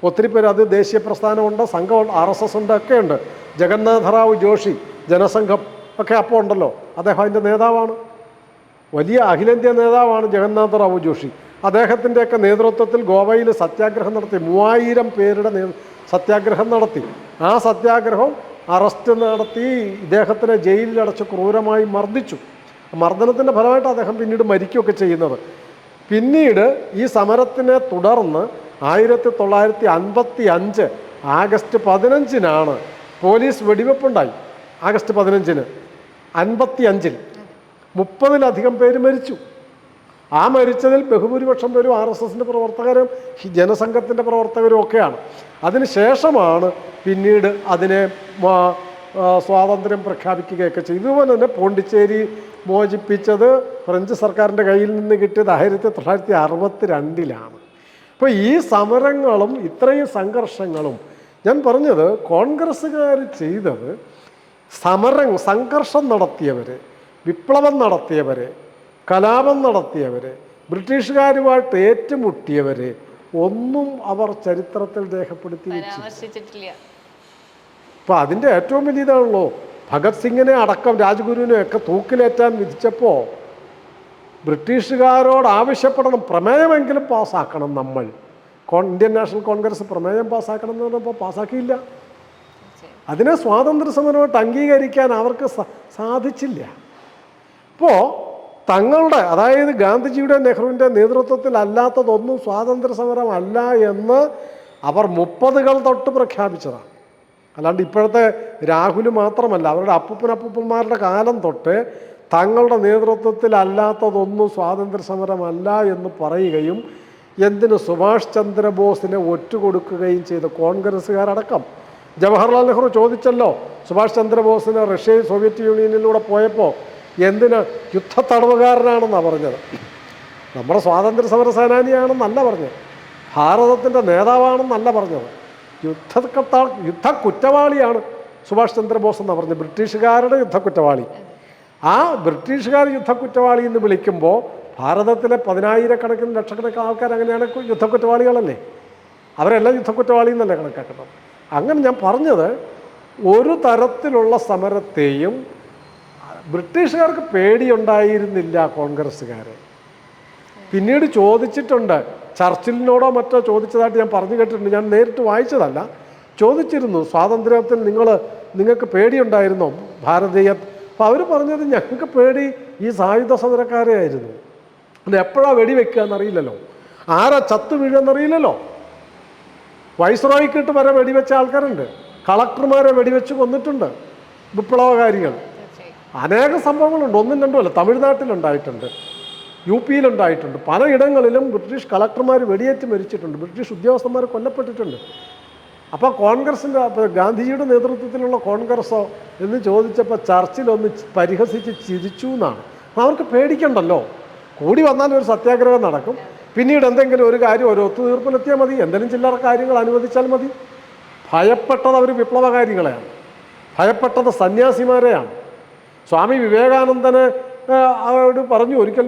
[SPEAKER 1] ഒത്തിരി പേര്. അത് ദേശീയ പ്രസ്ഥാനമുണ്ട്, സംഘമുണ്ട്, RSS ഉണ്ട്, ഒക്കെ ഉണ്ട്. ജഗന്നാഥറാവു ജോഷി ജനസംഘം ഒക്കെ അപ്പോൾ ഉണ്ടല്ലോ, അദ്ദേഹം അതിൻ്റെ നേതാവാണ്, വലിയ അഖിലേന്ത്യാ നേതാവാണ് ജഗന്നാഥറാവു ജോഷി. അദ്ദേഹത്തിൻ്റെയൊക്കെ നേതൃത്വത്തിൽ ഗോവയിൽ സത്യാഗ്രഹം നടത്തി, 3000 പേരുടെ സത്യാഗ്രഹം നടത്തി. ആ സത്യാഗ്രഹം അറസ്റ്റ് നടത്തി ഇദ്ദേഹത്തിനെ ജയിലിലടച്ച് ക്രൂരമായി മർദ്ദിച്ചു. മർദ്ദനത്തിൻ്റെ ഫലമായിട്ട് അദ്ദേഹം പിന്നീട് മരിക്കുകയൊക്കെ ചെയ്യുന്നത്. പിന്നീട് ഈ സമരത്തിനെ തുടർന്ന് 1955 ആഗസ്റ്റ് 15 പോലീസ് വെടിവെപ്പുണ്ടായി. ആഗസ്റ്റ് 15 55 30-ലധികം പേര് മരിച്ചു. ആ മരിച്ചതിൽ ബഹുഭൂരിപക്ഷം പേരും RSSൻ്റെ പ്രവർത്തകരും ജനസംഘത്തിൻ്റെ പ്രവർത്തകരും ഒക്കെയാണ്. അതിനുശേഷമാണ് പിന്നീട് അതിനെ സ്വാതന്ത്ര്യം പ്രഖ്യാപിക്കുകയൊക്കെ ചെയ്തു. ഇതുപോലെ തന്നെ പോണ്ടിച്ചേരി മോചിപ്പിച്ചത് ഫ്രഞ്ച് സർക്കാരിൻ്റെ കയ്യിൽ നിന്ന് കിട്ടിയത് 1962. അപ്പോൾ ഈ സമരങ്ങളും ഇത്രയും സംഘർഷങ്ങളും ഞാൻ പറഞ്ഞത് കോൺഗ്രസ്സുകാർ ചെയ്തത്, സംഘർഷം നടത്തിയവർ, വിപ്ലവം നടത്തിയവർ, കലാപം നടത്തിയവർ, ബ്രിട്ടീഷുകാരുമായിട്ട് ഏറ്റുമുട്ടിയവർ ഒന്നും അവർ ചരിത്രത്തിൽ രേഖപ്പെടുത്തി വെച്ചിട്ടില്ല. അപ്പോൾ അതിൻ്റെ ഏറ്റവും വലിയ ഇതാണല്ലോ, ഭഗത് സിംഗിനെ അടക്കം രാജ്ഗുരുവിനെ ഒക്കെ തൂക്കിലേറ്റാൻ വിധിച്ചപ്പോൾ ബ്രിട്ടീഷുകാരോട് ആവശ്യപ്പെടണം, പ്രമേയമെങ്കിലും പാസ്സാക്കണം. നമ്മൾ ഇന്ത്യൻ നാഷണൽ കോൺഗ്രസ് പ്രമേയം പാസ്സാക്കണം എന്ന് പറഞ്ഞപ്പോൾ പാസ്സാക്കിയില്ല. അതിനെ സ്വാതന്ത്ര്യ സമരമായിട്ട് അംഗീകരിക്കാൻ അവർക്ക് സാധിച്ചില്ല. അപ്പോൾ തങ്ങളുടെ, അതായത് ഗാന്ധിജിയുടെ നെഹ്റുവിൻ്റെ നേതൃത്വത്തിൽ അല്ലാത്തതൊന്നും സ്വാതന്ത്ര്യ സമരമല്ല എന്ന് അവർ 30കൾ തൊട്ട് പ്രഖ്യാപിച്ചതാണ്. അല്ലാണ്ട് ഇപ്പോഴത്തെ രാഹുൽ മാത്രമല്ല, അവരുടെ അപ്പൂപ്പന്മാരുടെ കാലം തൊട്ട് തങ്ങളുടെ നേതൃത്വത്തിൽ അല്ലാത്തതൊന്നും സ്വാതന്ത്ര്യ സമരമല്ല എന്ന് പറയുകയും എന്തിന് സുഭാഷ് ചന്ദ്രബോസിനെ ഒറ്റുകൊടുക്കുകയും ചെയ്ത കോൺഗ്രസ്സുകാരടക്കം. ജവഹർലാൽ നെഹ്റു ചോദിച്ചല്ലോ, സുഭാഷ് ചന്ദ്രബോസിന് റഷ്യയിൽ സോവിയറ്റ് യൂണിയനിലൂടെ പോയപ്പോൾ എന്തിന് യുദ്ധത്തടവുകാരനാണെന്നാണ് പറഞ്ഞത്. നമ്മുടെ സ്വാതന്ത്ര്യ സമര സേനാനിയാണെന്നല്ല പറഞ്ഞത്, ഭാരതത്തിൻ്റെ നേതാവാണെന്നല്ല പറഞ്ഞത്, യുദ്ധ കുറ്റവാളിയാണ് സുഭാഷ് ചന്ദ്രബോസ് എന്നാണ് പറഞ്ഞത്, ബ്രിട്ടീഷുകാരുടെ യുദ്ധക്കുറ്റവാളി. ആ ബ്രിട്ടീഷുകാർ യുദ്ധക്കുറ്റവാളി എന്ന് വിളിക്കുമ്പോൾ ഭാരതത്തിലെ 10,000-കണക്കിന് ലക്ഷക്കണക്കിന് ആൾക്കാർ അങ്ങനെയാണ് യുദ്ധക്കുറ്റവാളികളല്ലേ, അവരെല്ലാം യുദ്ധക്കുറ്റവാളി എന്നല്ലേ കണക്കാക്കണം. അങ്ങനെ ഞാൻ പറഞ്ഞത്, ഒരു തരത്തിലുള്ള പിന്നീട് ചോദിച്ചിട്ടുണ്ട്, ചർച്ചിലിനോടോ മറ്റോ ചോദിച്ചതായിട്ട് ഞാൻ പറഞ്ഞു കേട്ടിട്ടുണ്ട്, ഞാൻ നേരിട്ട് വായിച്ചതല്ല. ചോദിച്ചിരുന്നു, സ്വാതന്ത്ര്യത്തിൽ നിങ്ങൾക്ക് പേടിയുണ്ടായിരുന്നോ ഭാരതീയ? അപ്പോൾ അവർ പറഞ്ഞത് ഞങ്ങൾക്ക് പേടി ഈ സായുധ സമരക്കാരെ ആയിരുന്നു. അത് എപ്പോഴാണ് വെടിവെക്കുക എന്നറിയില്ലല്ലോ, ആരാ ചത്തു വീഴുമെന്നറിയില്ലല്ലോ. വൈസ്രോയ്ക്കിട്ട് വരെ വെടിവെച്ച ആൾക്കാരുണ്ട്, കളക്ടർമാരെ വെടിവെച്ച് കൊന്നിട്ടുണ്ട് വിപ്ലവകാരികൾ. അനേക സംഭവങ്ങളുണ്ട്, ഒന്നും രണ്ടും അല്ല. തമിഴ്നാട്ടിലുണ്ടായിട്ടുണ്ട്, യു പിയിലുണ്ടായിട്ടുണ്ട്, പലയിടങ്ങളിലും ബ്രിട്ടീഷ് കളക്ടർമാർ വെടിയേറ്റ് മരിച്ചിട്ടുണ്ട്, ബ്രിട്ടീഷ് ഉദ്യോഗസ്ഥന്മാർ കൊല്ലപ്പെട്ടിട്ടുണ്ട്. അപ്പോൾ കോൺഗ്രസിൻ്റെ ഗാന്ധിജിയുടെ നേതൃത്വത്തിലുള്ള കോൺഗ്രസ്സോ എന്ന് ചോദിച്ചപ്പോൾ ചർച്ചിലൊന്ന് പരിഹസിച്ച് ചിരിച്ചു എന്നാണ്. അവർക്ക് പേടിക്കണ്ടല്ലോ, കൂടി വന്നാൽ ഒരു സത്യാഗ്രഹം നടക്കും, പിന്നീട് എന്തെങ്കിലും ഒരു കാര്യം ഒരു ഒത്തുതീർപ്പിലെത്തിയാൽ മതി, എന്തെങ്കിലും ചില്ലറ കാര്യങ്ങൾ അനുവദിച്ചാൽ മതി. ഭയപ്പെട്ടത് അവർ വിപ്ലവകാരികളെയാണ്, ഭയപ്പെട്ടത് സന്യാസിമാരെയാണ്. സ്വാമി വിവേകാനന്ദന് അവരോട് പറഞ്ഞു ഒരിക്കൽ,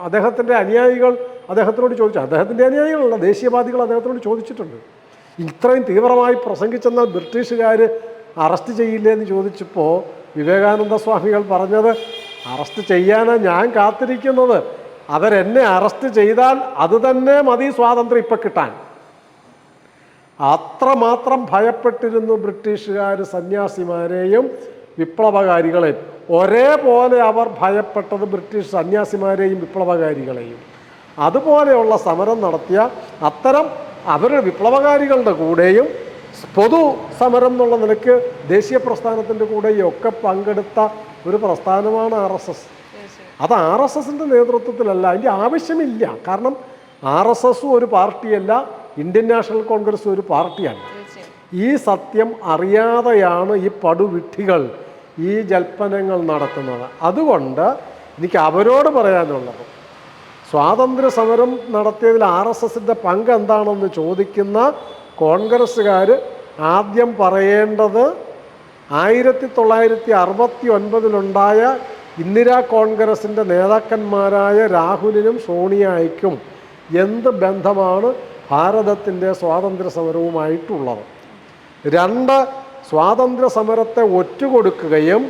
[SPEAKER 1] അദ്ദേഹത്തിൻ്റെ അനുയായികൾ അദ്ദേഹത്തിനോട് ചോദിച്ചു, അദ്ദേഹത്തിൻ്റെ അനുയായികളല്ല, ദേശീയവാദികൾ അദ്ദേഹത്തിനോട് ചോദിച്ചിട്ടുണ്ട്, ഇത്രയും തീവ്രമായി പ്രസംഗിച്ചെന്നാൽ ബ്രിട്ടീഷുകാർ അറസ്റ്റ് ചെയ്യില്ലേ എന്ന് ചോദിച്ചപ്പോൾ വിവേകാനന്ദ സ്വാമികൾ പറഞ്ഞത്, അറസ്റ്റ് ചെയ്യാനാണ് ഞാൻ കാത്തിരിക്കുന്നത്, അവരെന്നെ അറസ്റ്റ് ചെയ്താൽ അത് തന്നെ മതി സ്വാതന്ത്ര്യം ഇപ്പം കിട്ടാൻ. അത്രമാത്രം ഭയപ്പെട്ടിരുന്നു ബ്രിട്ടീഷുകാർ സന്യാസിമാരെയും വിപ്ലവകാരികളെയും. ഒരേപോലെ അവർ ഭയപ്പെട്ടത് ബ്രിട്ടീഷ് സന്യാസിമാരെയും വിപ്ലവകാരികളെയും. അതുപോലെയുള്ള സമരം നടത്തിയ അത്തരം അവരുടെ വിപ്ലവകാരികളുടെ കൂടെയും പൊതു സമരം എന്നുള്ള നിലയ്ക്ക് ദേശീയ പ്രസ്ഥാനത്തിൻ്റെ കൂടെയും ഒക്കെ പങ്കെടുത്ത ഒരു പ്രസ്ഥാനമാണ് RSS. അത് RSSൻ്റെ നേതൃത്വത്തിലല്ല, അതിൻ്റെ ആവശ്യമില്ല. കാരണം RSS ഒരു പാർട്ടിയല്ല, ഇന്ത്യൻ നാഷണൽ കോൺഗ്രസ് ഒരു പാർട്ടിയാണ്. ഈ സത്യം അറിയാതെയാണ് ഈ പടുവിഡ്ഢികൾ ഈ ജൽപ്പനങ്ങൾ നടത്തുന്നത്. അതുകൊണ്ട് എനിക്ക് അവരോട് പറയാനുള്ളത്, സ്വാതന്ത്ര്യ സമരം നടത്തിയതിൽ RSSൻ്റെ പങ്ക് എന്താണെന്ന് ചോദിക്കുന്ന കോൺഗ്രസ്സുകാർ ആദ്യം പറയേണ്ടത് 1969 ഇന്ദിരാ കോൺഗ്രസിൻ്റെ നേതാക്കന്മാരായ രാഹുലിനും സോണിയായ്ക്കും എന്ത് ബന്ധമാണ് ഭാരതത്തിൻ്റെ സ്വാതന്ത്ര്യ സമരവുമായിട്ടുള്ളത്. 2, സ്വാതന്ത്ര്യ സമരത്തെ ഒറ്റുകൊടുക്കുകയും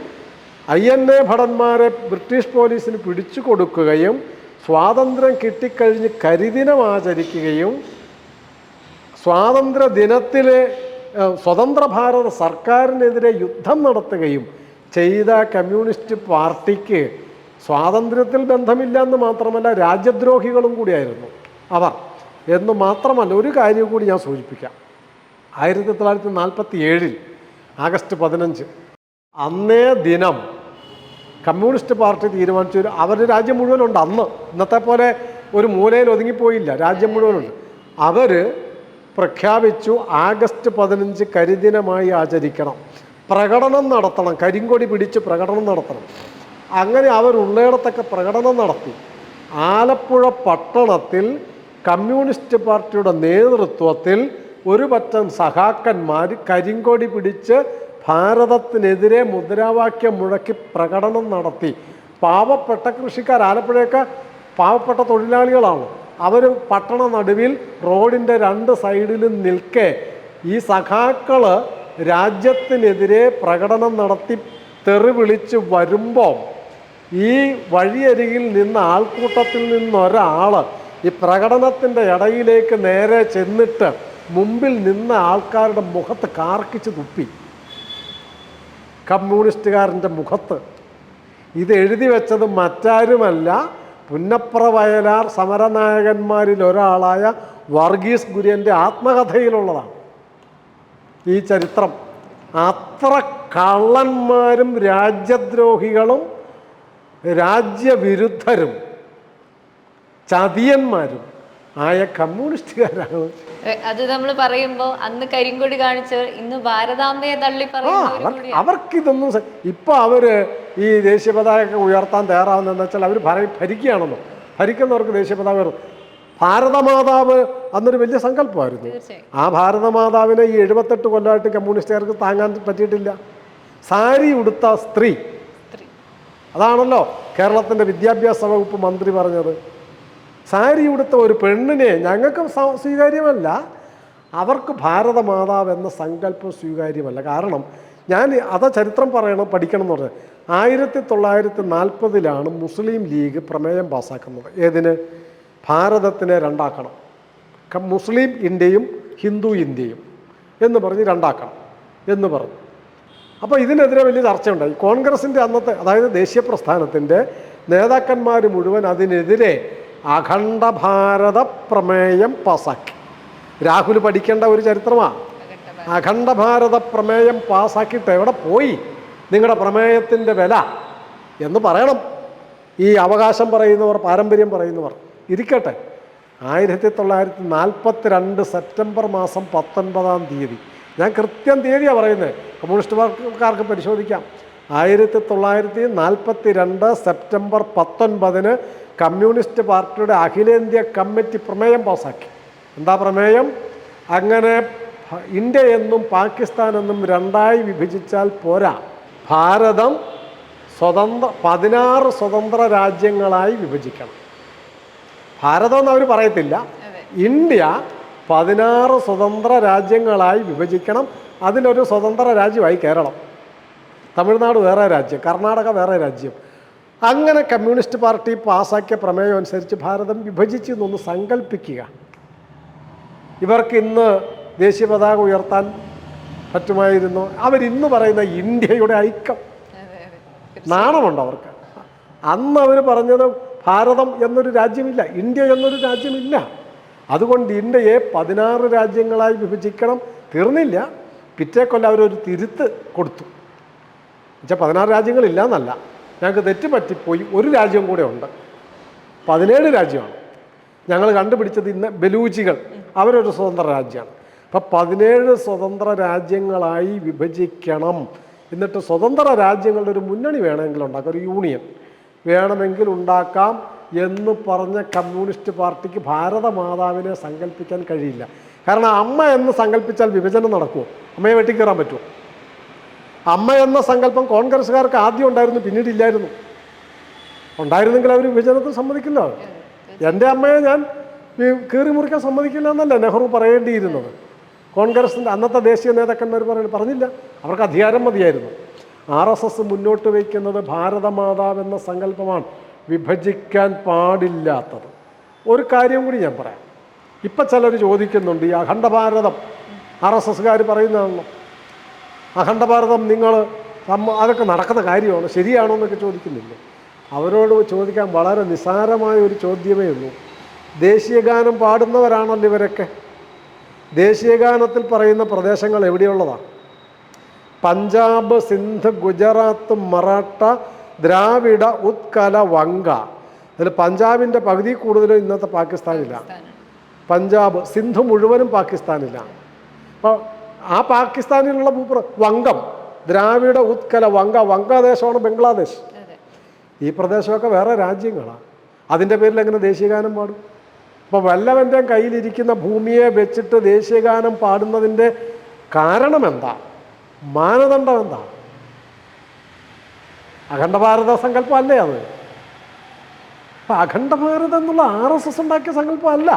[SPEAKER 1] INA ഭടന്മാരെ ബ്രിട്ടീഷ് പോലീസിന് പിടിച്ചു കൊടുക്കുകയും സ്വാതന്ത്ര്യം കിട്ടിക്കഴിഞ്ഞ് കരിദിനം ആചരിക്കുകയും സ്വാതന്ത്ര്യ ദിനത്തിലെ സ്വതന്ത്ര ഭാരത സർക്കാരിനെതിരെ യുദ്ധം നടത്തുകയും ചെയ്ത കമ്മ്യൂണിസ്റ്റ് പാർട്ടിക്ക് സ്വാതന്ത്ര്യത്തിൽ ബന്ധമില്ല എന്ന് മാത്രമല്ല രാജ്യദ്രോഹികളും കൂടിയായിരുന്നു അവർ എന്ന് മാത്രമല്ല. ഒരു കാര്യം കൂടി ഞാൻ സൂചിപ്പിക്കാം. 1947 ആഗസ്റ്റ് 15 അന്നേ ദിനം കമ്മ്യൂണിസ്റ്റ് പാർട്ടി തീരുമാനിച്ചു, അവരുടെ രാജ്യം മുഴുവനുണ്ട് അന്ന്, ഇന്നത്തെ പോലെ ഒരു മൂലയിൽ ഒതുങ്ങിപ്പോയില്ല, രാജ്യം മുഴുവനുണ്ട്. അവർ പ്രഖ്യാപിച്ചു ആഗസ്റ്റ് 15 കരിദിനമായി ആചരിക്കണം, പ്രകടനം നടത്തണം, കരിങ്കൊടി പിടിച്ച് പ്രകടനം നടത്തണം. അങ്ങനെ അവരുള്ളയിടത്തൊക്കെ പ്രകടനം നടത്തി. ആലപ്പുഴ പട്ടണത്തിൽ കമ്മ്യൂണിസ്റ്റ് പാർട്ടിയുടെ നേതൃത്വത്തിൽ ഒരു പറ്റം സഖാക്കന്മാർ കരിങ്കൊടി പിടിച്ച് ഭാരതത്തിനെതിരെ മുദ്രാവാക്യം മുഴക്കി പ്രകടനം നടത്തി. പാവപ്പെട്ട കൃഷിക്കാർ, ആലപ്പുഴയൊക്കെ പാവപ്പെട്ട തൊഴിലാളികളാണ്, അവർ പട്ടണ നടുവിൽ റോഡിൻ്റെ 2 സൈഡിലും നിൽക്കെ ഈ സഖാക്കൾ രാജ്യത്തിനെതിരെ പ്രകടനം നടത്തി തെറി വിളിച്ച് വരുമ്പോൾ ഈ വഴിയരികിൽ നിന്ന ആൾക്കൂട്ടത്തിൽ നിന്നൊരാൾ ഈ പ്രകടനത്തിൻ്റെ ഇടയിലേക്ക് നേരെ ചെന്നിട്ട് മുമ്പിൽ നിന്ന ആൾക്കാരുടെ മുഖത്ത് കാർക്കിച്ച് തുപ്പി, കമ്മ്യൂണിസ്റ്റുകാരൻ്റെ മുഖത്ത്. ഇത് എഴുതി വെച്ചത് മറ്റാരുമല്ല, പുന്നപ്ര വയലാർ സമരനായകന്മാരിൽ ഒരാളായ വർഗീസ് കുര്യൻ്റെ ആത്മകഥയിലുള്ളതാണ് ഈ ചരിത്രം. അത്ര കള്ളന്മാരും രാജ്യദ്രോഹികളും രാജ്യവിരുദ്ധരും ചതിയന്മാരും ആയ കമ്മ്യൂണിസ്റ്റുകാരാണ്.
[SPEAKER 2] അത് നമ്മൾ പറയുമ്പോൾ അന്ന് കരിങ്കൊടി കാണിച്ചവർ ഇന്ന് ഭാരതാംബയെ തള്ളി പറയുന്നു.
[SPEAKER 1] അവർക്കിതൊന്നും ഇപ്പൊ അവര് ഈ ദേശീയ പതാക ഉയർത്താൻ തയ്യാറാവുന്നതെന്ന് വെച്ചാൽ അവർ ഭരിക്കുകയാണെന്നോ, ഭരിക്കുന്നവർക്ക് ദേശീയ പതാക ഭാരതമാതാവ് അന്നൊരു വലിയ സങ്കല്പമായിരുന്നു. ആ ഭാരതമാതാവിനെ ഈ 78 കൊല്ലമായിട്ട് കമ്മ്യൂണിസ്റ്റുകാർക്ക് താങ്ങാൻ പറ്റിയിട്ടില്ല. സാരി ഉടുത്ത സ്ത്രീ, അതാണല്ലോ കേരളത്തിൻ്റെ വിദ്യാഭ്യാസ വകുപ്പ് മന്ത്രി പറഞ്ഞത്. സാരി ഉടുത്ത ഒരു പെണ്ണിനെ ഞങ്ങൾക്ക് സ്വീകാര്യമല്ല, അവർക്ക് ഭാരതമാതാവ് എന്ന സങ്കല്പം സ്വീകാര്യമല്ല. കാരണം ഞാൻ ചരിത്രം പറയണം, പഠിക്കണം എന്ന് പറഞ്ഞത് 1940 മുസ്ലിം ലീഗ് പ്രമേയം പാസ്സാക്കുന്നത്. ഏതിന്? ഭാരതത്തിനെ രണ്ടാക്കണം. മുസ്ലിം ഇന്ത്യയും ഹിന്ദു ഇന്ത്യയും എന്ന് പറഞ്ഞ് രണ്ടാക്കണം എന്ന് പറഞ്ഞു. അപ്പോൾ ഇതിനെതിരെ വലിയ ചർച്ചയുണ്ടായി. കോൺഗ്രസിൻ്റെ അന്നത്തെ, അതായത് ദേശീയ പ്രസ്ഥാനത്തിൻ്റെ നേതാക്കന്മാർ മുഴുവൻ അതിനെതിരെ അഖണ്ഡ ഭാരത പ്രമേയം പാസാക്കി. രാഹുൽ പഠിക്കേണ്ട ഒരു ചരിത്രമാണ്. അഖണ്ഡ ഭാരത പ്രമേയം പാസാക്കിയിട്ട് എവിടെ പോയി നിങ്ങളുടെ പ്രമേയത്തിൻ്റെ വില എന്ന് പറയണം ഈ അവകാശം പറയുന്നവർ, പാരമ്പര്യം പറയുന്നവർ. ഇരിക്കട്ടെ, 1942 സെപ്റ്റംബർ മാസം 19-ാം തീയതി, ഞാൻ കൃത്യം തീയതിയാണ് പറയുന്നത്, കമ്മ്യൂണിസ്റ്റുകാർക്ക് പരിശോധിക്കാം. 1942 സെപ്റ്റംബർ 19-ന് കമ്മ്യൂണിസ്റ്റ് പാർട്ടിയുടെ അഖിലേന്ത്യാ കമ്മിറ്റി പ്രമേയം പാസാക്കി. എന്താ പ്രമേയം? അങ്ങനെ ഇന്ത്യ എന്നും പാകിസ്ഥാൻ എന്നും രണ്ടായി വിഭജിച്ചാൽ പോരാ, ഭാരതം 16 സ്വതന്ത്ര രാജ്യങ്ങളായി വിഭജിക്കണം. ഭാരതം എന്ന് അവർ പറയത്തില്ല, ഇന്ത്യ 16 സ്വതന്ത്ര രാജ്യങ്ങളായി വിഭജിക്കണം. അതിലൊരു സ്വതന്ത്ര രാജ്യമായി കേരളം, തമിഴ്നാട് വേറെ രാജ്യം, കർണാടക വേറെ രാജ്യം. അങ്ങനെ കമ്മ്യൂണിസ്റ്റ് പാർട്ടി പാസാക്കിയ പ്രമേയം അനുസരിച്ച് ഭാരതം വിഭജിച്ചു എന്നൊന്ന് സങ്കല്പിക്കുക. ഇവർക്ക് ഇന്ന് ദേശീയ പതാക ഉയർത്താൻ പറ്റുമായിരുന്നു. അവരിന്ന് പറയുന്ന ഇന്ത്യയുടെ ഐക്യം, നാണമുണ്ട് അവർക്ക്. അന്ന് അവർ പറഞ്ഞത് ഭാരതം എന്നൊരു രാജ്യമില്ല, ഇന്ത്യ എന്നൊരു രാജ്യമില്ല. അതുകൊണ്ട് ഇന്ത്യയെ 16 രാജ്യങ്ങളായി വിഭജിക്കണം. തീർന്നില്ല, പിറ്റേ കൊല്ലം അവരൊരു തിരുത്ത് കൊടുത്തു. എന്നുവെച്ചാൽ 16 രാജ്യങ്ങളില്ല എന്നല്ല, ഞങ്ങൾക്ക് തെറ്റുപറ്റിപ്പോയി, ഒരു രാജ്യം കൂടെ ഉണ്ട്, 17 രാജ്യമാണ്. ഞങ്ങൾ കണ്ടുപിടിച്ചത് ഇന്ന് ബലൂജികൾ, അവരൊരു സ്വതന്ത്ര രാജ്യമാണ്. അപ്പം 17 സ്വതന്ത്ര രാജ്യങ്ങളായി വിഭജിക്കണം. എന്നിട്ട് സ്വതന്ത്ര രാജ്യങ്ങളുടെ ഒരു മുന്നണി വേണമെങ്കിൽ ഉണ്ടാക്കാം, ഒരു യൂണിയൻ വേണമെങ്കിൽ ഉണ്ടാക്കാം എന്ന് പറഞ്ഞ കമ്മ്യൂണിസ്റ്റ് പാർട്ടിക്ക് ഭാരതമാതാവിനെ സങ്കല്പിക്കാൻ കഴിയില്ല. കാരണം അമ്മ എന്ന് സങ്കല്പിച്ചാൽ വിഭജനം നടക്കുമോ? അമ്മയെ വെട്ടിക്കയറാൻ പറ്റുമോ? അമ്മ എന്ന സങ്കല്പം കോൺഗ്രസ്സുകാർക്ക് ആദ്യം ഉണ്ടായിരുന്നു, പിന്നീട് ഇല്ലായിരുന്നു. ഉണ്ടായിരുന്നെങ്കിൽ അവർ വിഭജനത്തിൽ സമ്മതിക്കില്ല. എൻ്റെ അമ്മയെ ഞാൻ കീറി മുറിക്കാൻ സമ്മതിക്കില്ല എന്നല്ല നെഹ്റു പറയേണ്ടിയിരുന്നത്. കോൺഗ്രസിൻ്റെ അന്നത്തെ ദേശീയ നേതാക്കന്മാർ പറഞ്ഞില്ല, അവർക്ക് അധികാരം മതിയായിരുന്നു. RSS മുന്നോട്ട് വയ്ക്കുന്നത് ഭാരതമാതാവ് എന്ന സങ്കല്പമാണ്, വിഭജിക്കാൻ പാടില്ലാത്തത്. ഒരു കാര്യം കൂടി ഞാൻ പറയാം. ഇപ്പം ചിലർ ചോദിക്കുന്നുണ്ട്, ഈ അഖണ്ഡഭാരതം RSSകാർ പറയുന്നതാണല്ലോ, അഖണ്ഡഭാരതം നിങ്ങൾ അതൊക്കെ നടക്കുന്ന കാര്യമാണോ, ശരിയാണോ എന്നൊക്കെ ചോദിക്കുന്നില്ലേ? അവരോട് ചോദിക്കാൻ വളരെ നിസ്സാരമായ ഒരു ചോദ്യമേ ഉള്ളൂ. ദേശീയഗാനം പാടുന്നവരാണല്ലോ ഇവരൊക്കെ. ദേശീയഗാനത്തിൽ പറയുന്ന പ്രദേശങ്ങൾ എവിടെയുള്ളതാണ്? പഞ്ചാബ്, സിന്ധ്, ഗുജറാത്ത്, മറാഠ, ദ്രാവിഡ, ഉത്കല, വങ്ക. അതിൽ പഞ്ചാബിൻ്റെ പകുതി കൂടുതലും ഇന്നത്തെ പാകിസ്ഥാനിലാണ്. പഞ്ചാബ്, സിന്ധു മുഴുവനും പാകിസ്ഥാനിലാണ്. അപ്പോൾ ആ പാകിസ്ഥാനിലുള്ള വങ്കം, ദ്രാവിഡ, ഉത്കല, വങ്ക, വങ്കദേശമാണ് ബംഗ്ലാദേശ്. ഈ പ്രദേശമൊക്കെ വേറെ രാജ്യങ്ങളാണ്. അതിൻ്റെ പേരിൽ എങ്ങനെ ദേശീയഗാനം പാടും? അപ്പോൾ വല്ലവൻ്റെ കയ്യിലിരിക്കുന്ന ഭൂമിയെ വെച്ചിട്ട് ദേശീയഗാനം പാടുന്നതിൻ്റെ കാരണം എന്താ? മാനദണ്ഡം എന്താ? അഖണ്ഡഭാരത സങ്കല്പം അല്ലേ അത്? അപ്പം അഖണ്ഡഭാരതം എന്നുള്ള RSS ഉണ്ടാക്കിയ സങ്കല്പം അല്ല.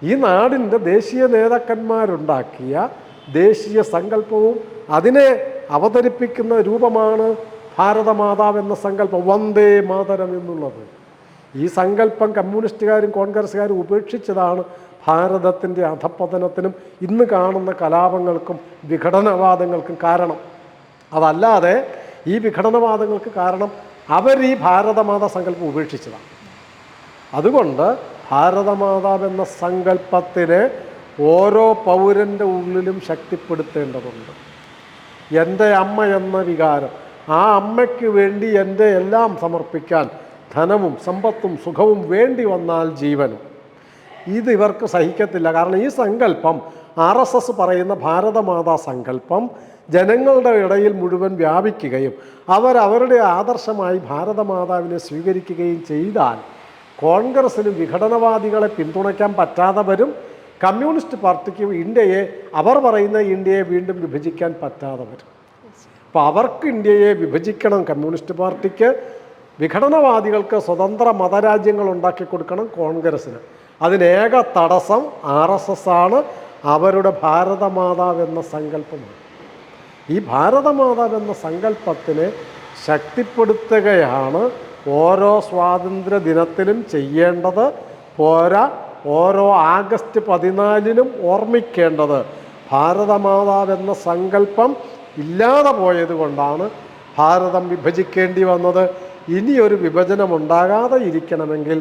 [SPEAKER 1] ഈ നാടിൻ്റെ ദേശീയ നേതാക്കന്മാരുണ്ടാക്കിയ ദേശീയ സങ്കല്പവും അതിനെ അവതരിപ്പിക്കുന്ന രൂപമാണ് ഭാരതമാതാവ് എന്ന സങ്കല്പം, വന്ദേ മാതരം എന്നുള്ളത്. ഈ സങ്കല്പം കമ്മ്യൂണിസ്റ്റുകാരും കോൺഗ്രസ്സുകാരും ഉപേക്ഷിച്ചതാണ് ഭാരതത്തിൻ്റെ അധപ്പതനത്തിനും ഇന്ന് കാണുന്ന കലാപങ്ങൾക്കും വിഘടനവാദങ്ങൾക്കും കാരണം. അതല്ലാതെ ഈ വിഘടനവാദങ്ങൾക്ക് കാരണം അവർ ഈ ഭാരതമാതാ സങ്കല്പം ഉപേക്ഷിച്ചതാണ്. അതുകൊണ്ട് ഭാരതമാതാവ് എന്ന സങ്കല്പത്തിനെ ഓരോ പൗരൻ്റെ ഉള്ളിലും ശക്തിപ്പെടുത്തേണ്ടതുണ്ട്. എൻ്റെ അമ്മ എന്ന വികാരം, ആ അമ്മയ്ക്ക് വേണ്ടി എൻ്റെ എല്ലാം സമർപ്പിക്കാൻ ധനവും സമ്പത്തും സുഖവും വേണ്ടി വന്നാൽ ജീവനും, ഇത് ഇവർക്ക് സഹിക്കത്തില്ല. കാരണം ഈ സങ്കല്പം RSS പറയുന്ന ഭാരതമാതാ സങ്കല്പം ജനങ്ങളുടെ ഇടയിൽ മുഴുവൻ വ്യാപിക്കുകയും അവരവരുടെ ആദർശമായി ഭാരതമാതാവിനെ സ്വീകരിക്കുകയും ചെയ്താൽ കോൺഗ്രസ്സിനും വിഘടനവാദികളെ പിന്തുണയ്ക്കാൻ പറ്റാതെ വരും. കമ്മ്യൂണിസ്റ്റ് പാർട്ടിക്ക് ഇന്ത്യയെ, അവർ പറയുന്ന ഇന്ത്യയെ വീണ്ടും വിഭജിക്കാൻ പറ്റാതെ വരും. അപ്പോൾ അവർക്ക് ഇന്ത്യയെ വിഭജിക്കണം കമ്മ്യൂണിസ്റ്റ് പാർട്ടിക്ക്, വിഘടനവാദികൾക്ക് സ്വതന്ത്ര മതരാജ്യങ്ങൾ ഉണ്ടാക്കി കൊടുക്കണം കോൺഗ്രസ്സിന്. അതിനേക തടസ്സം RSS ആണ്, അവരുടെ ഭാരതമാതാവ് എന്ന സങ്കല്പമാണ്. ഈ ഭാരതമാതാവ് എന്ന സങ്കല്പത്തിനെ ശക്തിപ്പെടുത്തുകയാണ് ഓരോ സ്വാതന്ത്ര്യ ദിനത്തിലും ചെയ്യേണ്ടത്. പോരാ, ഓരോ ആഗസ്റ്റ് 14-നും ഓർമ്മിക്കേണ്ടത് ഭാരതമാതാവെന്ന സങ്കല്പം ഇല്ലാതെ പോയത് കൊണ്ടാണ് ഭാരതം വിഭജിക്കേണ്ടി വന്നത്. ഇനിയൊരു വിഭജനമുണ്ടാകാതെ ഇരിക്കണമെങ്കിൽ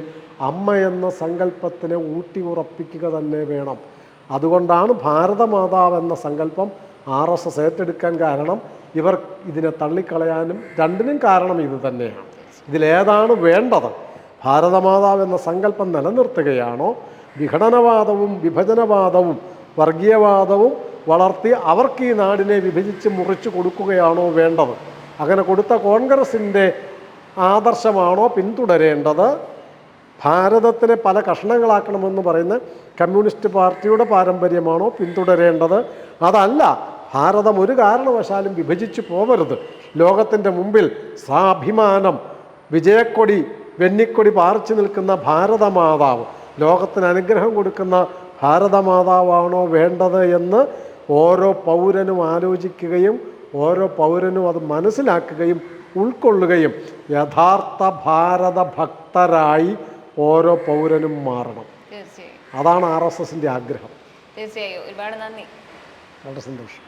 [SPEAKER 1] അമ്മ എന്ന സങ്കല്പത്തിനെ ഊട്ടി ഉറപ്പിക്കുക തന്നെ വേണം. അതുകൊണ്ടാണ് ഭാരതമാതാവെന്ന സങ്കല്പം RSS ഏറ്റെടുക്കാൻ കാരണം. ഇവർ ഇതിനെ തള്ളിക്കളയാനും രണ്ടിനും കാരണം ഇത് തന്നെയാണ്. ഇതിലേതാണ് വേണ്ടത്? ഭാരതമാതാവെന്ന സങ്കല്പം നിലനിർത്തുകയാണോ, വിഘടനവാദവും വിഭജനവാദവും വർഗീയവാദവും വളർത്തി അവർക്ക് ഈ നാടിനെ വിഭജിച്ച് മുറിച്ച് കൊടുക്കുകയാണോ വേണ്ടത്? അങ്ങനെ കൊടുത്ത കോൺഗ്രസിൻ്റെ ആദർശമാണോ പിന്തുടരേണ്ടത്? ഭാരതത്തിനെ പല കഷ്ണങ്ങളാക്കണമെന്ന് പറയുന്ന കമ്മ്യൂണിസ്റ്റ് പാർട്ടിയുടെ പാരമ്പര്യമാണോ പിന്തുടരേണ്ടത്? അതല്ല, ഭാരതം ഒരു കാരണവശാലും വിഭജിച്ചു പോകരുത്. ലോകത്തിൻ്റെ മുമ്പിൽ സ്വാഭിമാനം വിജയക്കൊടി വെന്നിക്കൊടി പാറിച്ചു നിൽക്കുന്ന ഭാരതമാതാവ്, ലോകത്തിന് അനുഗ്രഹം കൊടുക്കുന്ന ഭാരതമാതാവാണോ വേണ്ടത് എന്ന് ഓരോ പൗരനും ആലോചിക്കുകയും ഓരോ പൗരനും അത് മനസ്സിലാക്കുകയും ഉൾക്കൊള്ളുകയും യഥാർത്ഥ ഭാരത ഭക്തരായി ഓരോ പൗരനും മാറണം.
[SPEAKER 2] തീർച്ചയായും
[SPEAKER 1] അതാണ് RSSൻ്റെ ആഗ്രഹം.
[SPEAKER 2] തീർച്ചയായും. ഒരുപാട് നന്ദി.
[SPEAKER 1] വളരെ സന്തോഷം.